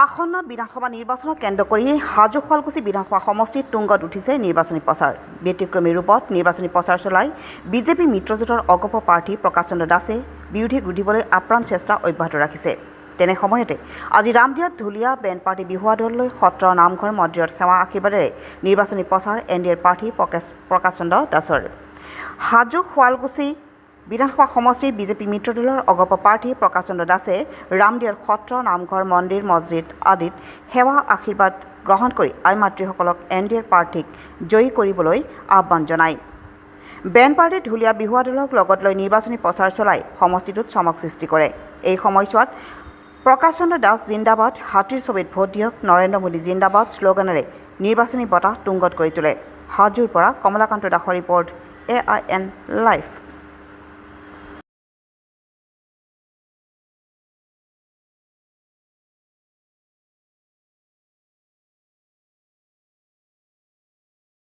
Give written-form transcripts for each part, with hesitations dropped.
আসন্ন বিধানসভা নিৰ্বাচনক কেন্দ্ৰ কৰি হাজো শুৱালকুছি বিধানসভা সমষ্টিত তুংগত উঠিছে নিৰ্বাচনী প্ৰচাৰ। ব্যতিক্ৰমী ৰূপত নিৰ্বাচনী প্ৰচাৰ চলাই বিজেপি মিত্ৰজোঁটৰ অগপ প্ৰাৰ্থী প্ৰকাশ চন্দ্ৰ দাসে বিৰোধীক ৰুধিবলৈ আপ্ৰাণ চেষ্টা অব্যাহত ৰাখিছে। তেনে সময়তে আজি ৰামদিয়াত ঢুলীয়া বেণ্ড পাৰ্টি বিহুৱা দললৈ সত্ৰ নামঘৰ মন্দিৰত সেৱা আশীৰ্বাদেৰে নিৰ্বাচনী প্ৰচাৰ এনডিএৰ প্ৰাৰ্থী প্ৰকাশ চন্দ্ৰ দাসৰ। হাজো শুৱালকুছি বিধানসভা সমষ্টিৰ বিজেপি মিত্ৰদলৰ অগপ প্ৰাৰ্থী প্ৰকাশ চন্দ্ৰ দাসে ৰামদিয়াৰ সত্ৰ নামঘৰ মন্দিৰ মছজিদ আদিত সেৱা আশীৰ্বাদ গ্ৰহণ কৰি আই মাতৃসকলক এনডিএৰ প্ৰাৰ্থীক জয়ী কৰিবলৈ আহ্বান জনায়। বেণ্ড পাৰ্টী ঢুলীয়া বিহুৱা দলক লগত লৈ নিৰ্বাচনী প্ৰচাৰ চলাই সমষ্টিটোত চমক সৃষ্টি কৰে। এই সময়ছোৱাত প্ৰকাশ চন্দ্ৰ দাস জিন্দাবাদ, হাতীৰ ছবিত ভোট দিয়ক, নৰেন্দ্ৰ মোদী জিন্দাবাদ শ্লোগানেৰে নিৰ্বাচনী বঁটা তুংগত কৰি তোলে। হাজোৰ পৰা কমলাকান্ত দাসৰ ৰিপৰ্ট, AIN লাইভ।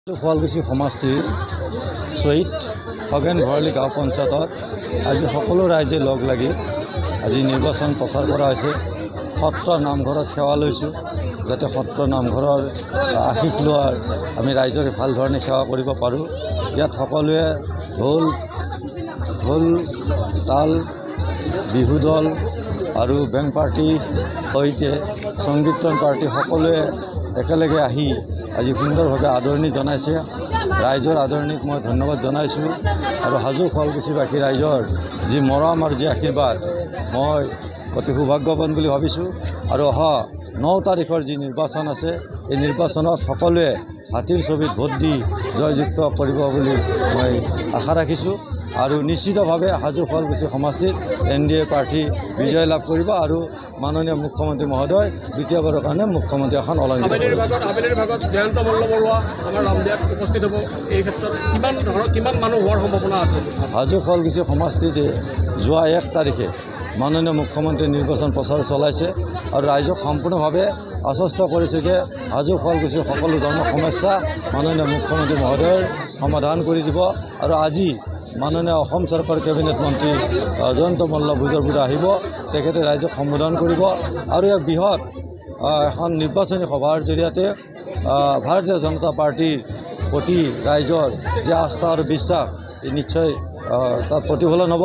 শুৱালকুছি সমষ্টিৰ শ্বহীদ খগেন ভৰালী গাঁও পঞ্চায়তত আজি সকলো ৰাইজে লগ লাগি আজি নিৰ্বাচন প্ৰচাৰ কৰা হৈছে। সত্ৰ নামঘৰত সেৱা লৈছোঁ, যাতে সত্ৰ নামঘৰৰ আশীষ লোৱাৰ আমি ৰাইজৰে ভাল ধৰণে সেৱা কৰিব পাৰোঁ। ইয়াত সকলোৱে ঢোল তাল বিহু দল আৰু বেণ্ড পাৰ্টিৰ সৈতে সংগীতন পাৰ্টি সকলোৱে একেলগে আহি আজি সুন্দৰভাৱে আদৰণি জনাইছে। ৰাইজৰ আদৰণিক মই ধন্যবাদ জনাইছোঁ আৰু হাজো শুৱালকুছিবাসী ৰাইজৰ যি মৰম আৰু যি আশীৰ্বাদ মই অতি সৌভাগ্যৱান বুলি ভাবিছোঁ। আৰু অহা 9 তাৰিখৰ যি নিৰ্বাচন আছে, এই নিৰ্বাচনত সকলোৱে হাতীৰ ছবিত ভোট দি জয়যুক্ত কৰিব বুলি মই আশা ৰাখিছোঁ আৰু নিশ্চিতভাৱে হাজো শুৱালকুছি সমষ্টিত এনডিএ প্ৰাৰ্থী বিজয় লাভ কৰিব আৰু মাননীয় মুখ্যমন্ত্ৰী মহোদয় দ্বিতীয়বাৰৰ কাৰণে মুখ্যমন্ত্ৰী এখন অলংকৃত কৰিব। আবেলিৰ ভাগত জয়ন্ত মল্ল বৰুৱা আমাৰ ৰামদিয়াত উপস্থিত হ'ব। এই ক্ষেত্ৰত কিমান মানুহ হোৱাৰ সম্ভাৱনা আছে? হাজো শুৱালকুছি সমষ্টিতে যোৱা 1 তাৰিখে মাননীয় মুখ্যমন্ত্ৰীয়ে নিৰ্বাচন প্ৰচাৰ চলাইছে আৰু ৰাইজক সম্পূৰ্ণভাৱে আশ্বস্ত কৰিছে যে হাজো শুৱালকুছিৰ সকলো ধৰণৰ সমস্যা মাননীয় মুখ্যমন্ত্ৰী মহোদয়ে সমাধান কৰি দিব। আৰু আজি মাননীয় অসম চৰকাৰৰ কেবিনেট মন্ত্ৰী জয়ন্ত মল্ল ভুজৰপুৰ আহিব, তেখেতে ৰাইজক সম্বোধন কৰিব আৰু এক বৃহৎ এখন নিৰ্বাচনী সভাৰ জৰিয়তে ভাৰতীয় জনতা পাৰ্টীৰ প্ৰতি ৰাইজৰ যে আস্থা আৰু বিশ্বাস নিশ্চয় তাত প্ৰতিফলন হ'ব।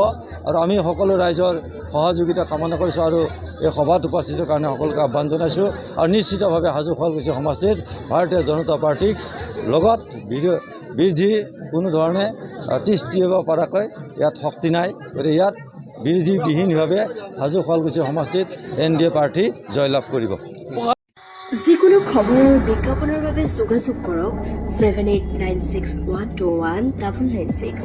আৰু আমি সকলো ৰাইজৰ সহযোগিতা কামনা কৰিছোঁ আৰু এই সভাত উপস্থিতিৰ কাৰণে সকলোকে আহ্বান জনাইছোঁ আৰু নিশ্চিতভাৱে হাজো শুৱালকুছি সমষ্টিত ভাৰতীয় জনতা পাৰ্টীক লগত বিৰোধী কোনো ধৰণে তিষ্টি দিব পৰাকৈ ইয়াত শক্তি নাই। গতিকে ইয়াত বিৰোধীবিহীনভাৱে হাজো শুৱালকুছি সমষ্টিত এনডিএ প্ৰাৰ্থী জয়লাভ কৰিব। যিকোনো খবৰ আৰু বিজ্ঞাপনৰ বাবে যোগাযোগ কৰক 7896121996।